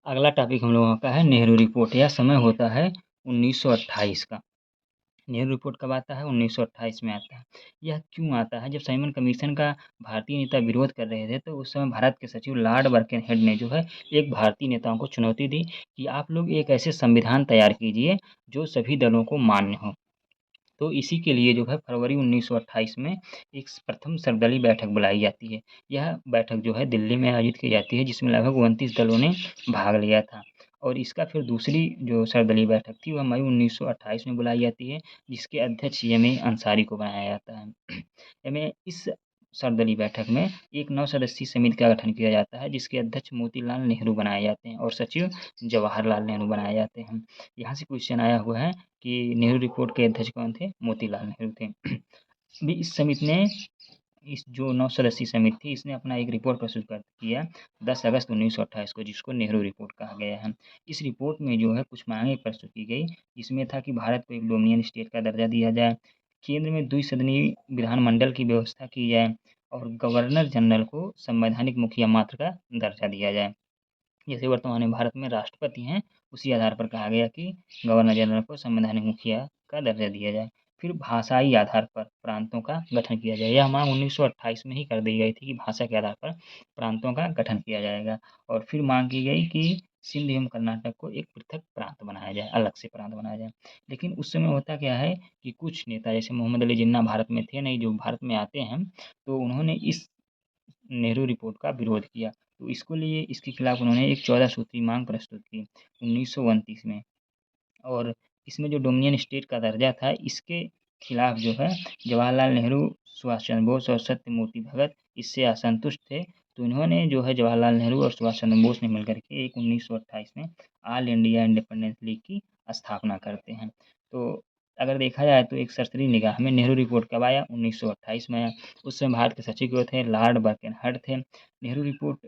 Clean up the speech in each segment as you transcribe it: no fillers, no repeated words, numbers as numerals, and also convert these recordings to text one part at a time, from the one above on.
अगला टॉपिक हम लोगों का है नेहरू रिपोर्ट। यह समय होता है 1928 का। नेहरू रिपोर्ट कब आता है? 1928 में आता है। यह क्यों आता है? जब साइमन कमीशन का भारतीय नेता विरोध कर रहे थे, तो उस समय भारत के सचिव लॉर्ड बर्किनहेड ने जो है एक भारतीय नेताओं को चुनौती दी कि आप लोग एक ऐसे संविधान तैयार कीजिए जो सभी दलों को मान्य हो। तो इसी के लिए जो है फरवरी 1928 में एक प्रथम सर्वदलीय बैठक बुलाई जाती है। यह बैठक जो है दिल्ली में आयोजित की जाती है, जिसमें लगभग 29 दलों ने भाग लिया था। और इसका फिर दूसरी जो सर्वदलीय बैठक थी वह मई 1928 में बुलाई जाती है, जिसके अध्यक्ष एम ए अंसारी को बनाया जाता है। इस सर्वदलीय बैठक में एक 9 सदस्यीय समिति का गठन किया जाता है, जिसके अध्यक्ष मोतीलाल नेहरू बनाए जाते हैं और सचिव जवाहरलाल नेहरू बनाए जाते हैं। यहाँ से क्वेश्चन आया हुआ है कि नेहरू रिपोर्ट के अध्यक्ष कौन थे? मोतीलाल नेहरू थे। अभी इस समिति ने इस जो 9 सदस्यीय समिति थी, इसने अपना एक रिपोर्ट प्रस्तुत कर किया 10 अगस्त 1928 को, जिसको नेहरू रिपोर्ट कहा गया है। इस रिपोर्ट में जो है कुछ मांगे प्रस्तुत की गई, जिसमें था कि भारत को एक डोमिनियन स्टेट का दर्जा दिया जाए, केंद्र में द्विसदनीय विधानमंडल की व्यवस्था की जाए और गवर्नर जनरल को संवैधानिक मुखिया मात्र का दर्जा दिया जाए। जैसे वर्तमान में भारत में राष्ट्रपति हैं, उसी आधार पर कहा गया कि गवर्नर जनरल को संवैधानिक मुखिया का दर्जा दिया जाए। फिर भाषाई आधार पर प्रांतों का गठन किया जाए। यह मांग 1928 में ही कर दी गई थी कि भाषा के आधार पर प्रांतों का गठन किया जाएगा। और फिर मांग की गई कि सिंध एवं कर्नाटक को एक पृथक प्रांत बनाया जाए, अलग से प्रांत बनाया जाए। लेकिन उस समय होता क्या है कि कुछ नेता जैसे मोहम्मद अली जिन्ना भारत में थे नहीं, जो भारत में आते हैं, तो उन्होंने इस नेहरू रिपोर्ट का विरोध किया। तो इसके खिलाफ उन्होंने एक 14 सूत्री मांग प्रस्तुत की 1929 में। और इसमें जो डोमिनियन स्टेट का दर्जा था, इसके खिलाफ जो है जवाहरलाल नेहरू, सुभाष चंद्र बोस और सत्यमूर्ति भगत इससे असंतुष्ट थे। तो इन्होंने जो है जवाहरलाल नेहरू और सुभाष चंद्र बोस ने मिलकर के एक 1928 में ऑल इंडिया इंडिपेंडेंस लीग की स्थापना करते हैं। तो अगर देखा जाए तो एक सरसरी निगाह में नेहरू रिपोर्ट कब आया? 1928 में आया। उस समय भारत के सचिव जो थे लॉर्ड बर्किनहेड थे। नेहरू रिपोर्ट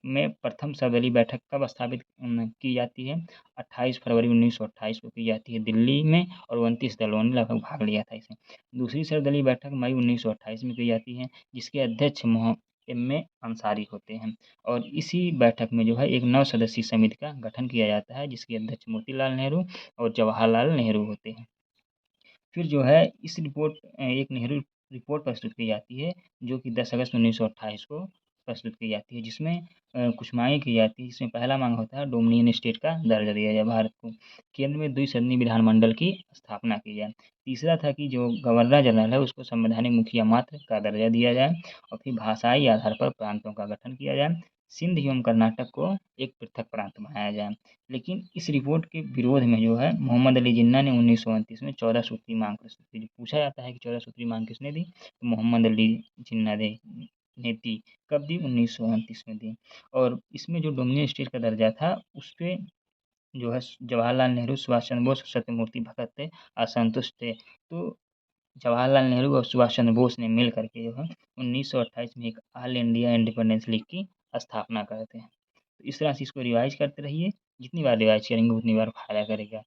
में प्रथम सर्वदलीय बैठक कब स्थापित की जाती है? 28 फरवरी 1928 को की जाती है दिल्ली में, और 29 दलों ने लगभग भाग लिया था इसमें। दूसरी सर्वदलीय बैठक मई 1928 में की जाती है, जिसके अध्यक्ष एम ए अंसारी होते हैं। और इसी बैठक में जो है एक 9 सदस्यीय समिति का गठन किया जाता है, जिसके अध्यक्ष मोतीलाल नेहरू और जवाहरलाल नेहरू होते हैं। फिर जो है इस एक नेहरू रिपोर्ट प्रस्तुत की जाती है, जो कि 10 अगस्त 1928 को प्रस्तुत की जाती है, जिसमें कुछ मांगे की जाती है। इसमें पहला मांग होता है डोमिनियन स्टेट का दर्जा दिया जाए भारत को, केंद्र में द्विसदनीय विधानमंडल की स्थापना की जाए। तीसरा था कि जो गवर्नर जनरल है उसको संवैधानिक मुखिया मात्र का दर्जा दिया जाए, और फिर भाषाई आधार पर प्रांतों का गठन किया जाए, सिंध एवं कर्नाटक को एक पृथक प्रांत बनाया जाए। लेकिन इस रिपोर्ट के विरोध में जो है मोहम्मद अली जिन्ना ने 1929 में 14 सूत्री मांग प्रस्तुत की। जो पूछा जाता है कि 14 सूत्री मांग किसने दी, तो मोहम्मद अली जिन्ना ने दी। कब दी? 1929 में दी। और इसमें जो डोमिनियन स्टेट का दर्जा था उस पे जो है जवाहरलाल नेहरू, सुभाष चंद्र बोस, सत्यमूर्ति भगत थे असंतुष्ट थे। तो जवाहरलाल नेहरू और सुभाष चंद्र बोस ने मिल करके जो है 1928 में एक ऑल इंडिया इंडिपेंडेंस लीग की स्थापना करते हैं। तो इस तरह से इसको रिवाइज करते रहिए, जितनी बार रिवाइज करेंगे उतनी बार फायदा करेगा।